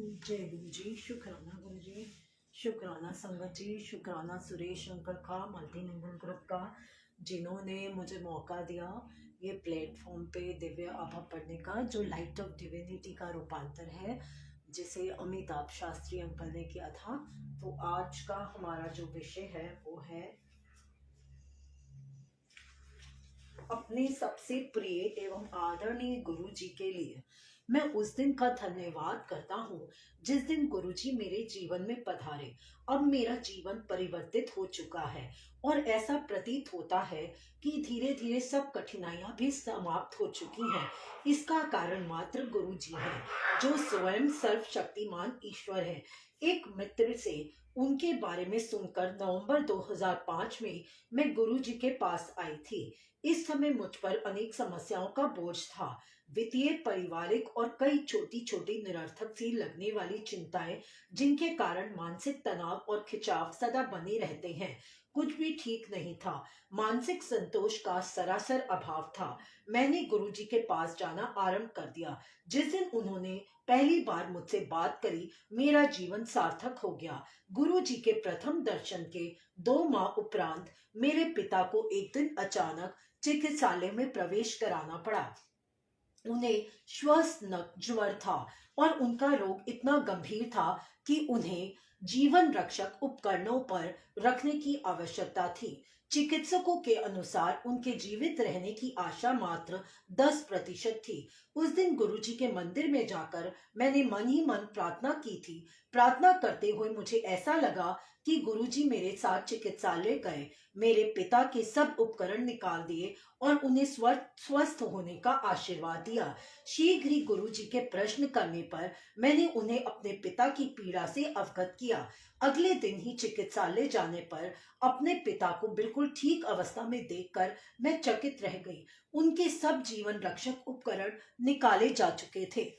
जय गुरु जी। शुक्राना गुरु जी, शुक्राना संगत जी, शुक्राना सुरेश अंकल का, मल्टीलिंगुअल ग्रुप का, जिन्होंने मुझे मौका दिया ये प्लेटफॉर्म पे दिव्य आभा पढ़ने का, जो लाइट ऑफ डिविनिटी का रूपांतर है जिसे अमिताभ शास्त्री अंकल ने किया था। तो आज का हमारा जो विषय है वो है अपने सबसे प्रिय एवं आदरणीय गुरु जी के लिए मैं उस दिन का धन्यवाद करता हूँ जिस दिन गुरु जी मेरे जीवन में पधारे। अब मेरा जीवन परिवर्तित हो चुका है और ऐसा प्रतीत होता है कि धीरे धीरे सब कठिनाइयां भी समाप्त हो चुकी हैं। इसका कारण मात्र गुरु जी हैं, जो स्वयं सर्वशक्तिमान ईश्वर है। एक मित्र से उनके बारे में सुनकर नवंबर 2005 में मैं गुरु जी के पास आई थी। इस समय मुझ पर अनेक समस्याओं का बोझ था, वित्तीय, पारिवारिक और कई छोटी छोटी निरर्थक सी लगने वाली चिंताएं, जिनके कारण मानसिक तनाव और खिंचाव सदा बने रहते हैं। कुछ भी ठीक नहीं था, मानसिक संतोष का सरासर अभाव था। मैंने गुरुजी के पास जाना आरंभ कर दिया। जिस दिन उन्होंने पहली बार मुझसे बात करी, मेरा जीवन सार्थक हो गया। गुरुजी के प्रथम दर्शन के 2 माह उपरांत मेरे पिता को एक दिन अचानक चिकित्सालय में प्रवेश कराना पड़ा। उन्हें श्वासनक ज्वर था और उनका रोग इतना गंभीर था कि उन्हें जीवन रक्षक उपकरणों पर रखने की आवश्यकता थी। चिकित्सकों के अनुसार उनके जीवित रहने की आशा मात्र 10% थी। उस दिन गुरुजी के मंदिर में जाकर मैंने मन ही मन प्रार्थना की थी। प्रार्थना करते हुए मुझे ऐसा लगा कि गुरुजी मेरे साथ चिकित्सालय गए, मेरे पिता के सब उपकरण निकाल दिए और उन्हें स्वस्थ होने का आशीर्वाद दिया। शीघ्र ही गुरुजी के प्रश्न करने पर मैंने उन्हें अपने पिता की पीड़ा से अवगत किया। अगले दिन ही चिकित्सालय जाने पर अपने पिता को बिल्कुल ठीक अवस्था में देखकर मैं चकित रह गई। उनके सब जीवन रक्षक उपकरण निकाले जा चुके थे।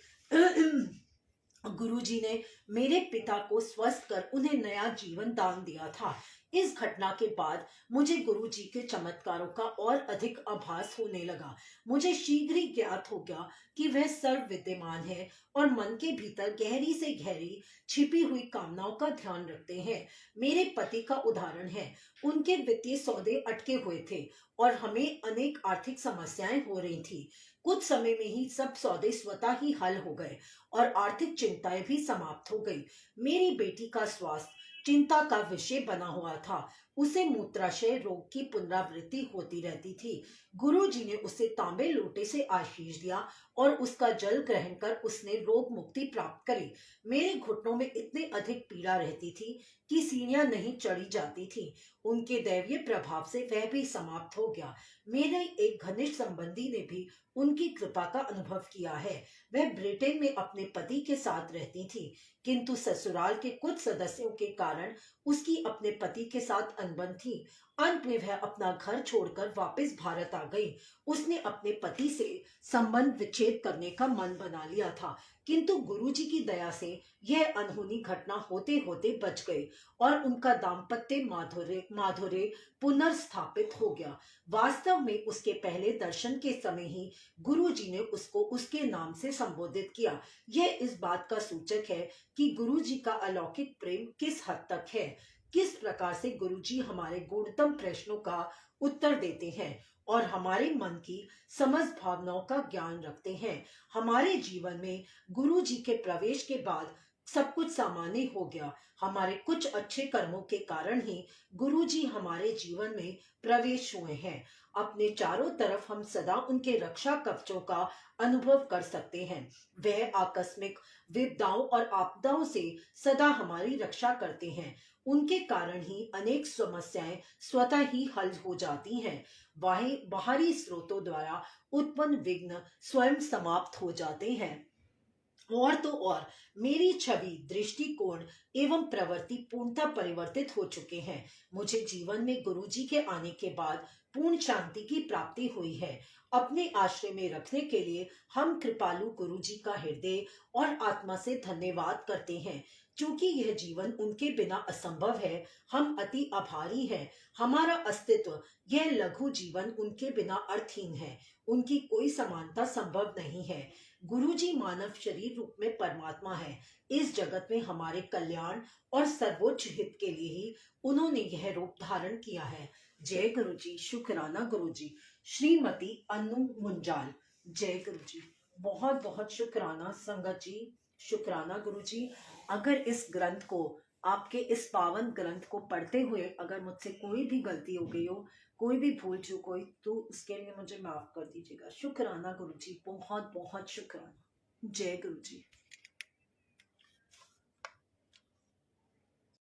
गुरुजी ने मेरे पिता को स्वस्थ कर उन्हें नया जीवन दान दिया था। इस घटना के बाद मुझे गुरुजी के चमत्कारों का और अधिक आभास होने लगा। मुझे शीघ्र ही ज्ञात हो गया कि वह सर्व विद्यमान है और मन के भीतर गहरी से गहरी छिपी हुई कामनाओं का ध्यान रखते हैं। मेरे पति का उदाहरण है, उनके वित्तीय सौदे अटके हुए थे और हमें अनेक आर्थिक समस्याएं हो रही थी। कुछ समय में ही सब सौदे स्वतः ही हल हो गए और आर्थिक चिंताएं भी समाप्त हो गई। मेरी बेटी का स्वास्थ्य चिंता का विषय बना हुआ था। उसे मूत्राशय रोग की पुनरावृत्ति होती रहती थी। गुरुजी ने उसे तांबे लोटे से आशीष दिया और उसका जल ग्रहण कर उसने रोग मुक्ति प्राप्त करी। मेरे घुटनों में इतने अधिक पीड़ा रहती थी कि सीढ़ियां नहीं चढ़ी जाती थी। उनके दैवीय प्रभाव से वह भी समाप्त हो गया। मेरे एक घनिष्ठ संबंधी ने भी उनकी कृपा का अनुभव किया है। वह ब्रिटेन में अपने पति के साथ रहती थी, किंतु ससुराल के कुछ सदस्यों के कारण उसकी अपने पति के साथ अनबन थी। अंत में वह अपना घर छोड़कर वापस भारत आ गई। उसने अपने पति से संबंध विच्छेद करने का मन बना लिया था, किंतु गुरुजी की दया से यह अनहोनी घटना होते होते बच गई और उनका दाम्पत्य माधुर्य पुनर्स्थापित हो गया। वास्तव में उसके पहले दर्शन के समय ही गुरुजी ने उसको उसके नाम से संबोधित किया। यह इस बात का सूचक है कि गुरुजी का अलौकिक प्रेम किस हद तक है, किस प्रकार से गुरुजी हमारे गूढ़तम प्रश्नों का उत्तर देते हैं और हमारे मन की समस्त भावनाओं का ज्ञान रखते हैं। हमारे जीवन में गुरुजी के प्रवेश के बाद सब कुछ सामान्य हो गया। हमारे कुछ अच्छे कर्मों के कारण ही गुरुजी हमारे जीवन में प्रवेश हुए हैं। अपने चारों तरफ हम सदा उनके रक्षा कवचों का अनुभव कर सकते हैं। वह आकस्मिक विपदाओं और आपदाओं से सदा हमारी रक्षा करते हैं। उनके कारण ही अनेक समस्याएं स्वतः ही हल हो जाती हैं। बाहरी स्रोतों द्वारा उत्पन्न विघ्न स्वयं समाप्त हो जाते हैं। और तो और मेरी छवि, दृष्टिकोण एवं प्रवृत्ति पूर्णतः परिवर्तित हो चुके हैं। मुझे जीवन में गुरुजी के आने के बाद पूर्ण शांति की प्राप्ति हुई है। अपने आश्रय में रखने के लिए हम कृपालु गुरुजी का हृदय और आत्मा से धन्यवाद करते हैं। क्योंकि यह जीवन उनके बिना असंभव है, हम अति आभारी हैं। हमारा अस्तित्व, यह लघु जीवन उनके बिना अर्थहीन है। उनकी कोई समानता संभव नहीं है। गुरुजी मानव शरीर रूप में परमात्मा है। इस जगत में हमारे कल्याण और सर्वोच्च हित के लिए ही उन्होंने यह रूप धारण किया है। जय गुरुजी, शुक्राना गुरुजी। श्रीमती अनु मुंजाल। जय गुरुजी। बहुत बहुत शुक्राना संगत जी, शुक्राना गुरुजी। अगर इस ग्रंथ को, आपके इस पावन ग्रंथ को पढ़ते हुए अगर मुझसे कोई भी गलती हो गई हो, कोई भी भूल चूक हुई, तो उसके लिए मुझे माफ कर दीजिएगा। शुक्राना गुरुजी, बहुत बहुत शुक्राना। जय गुरुजी।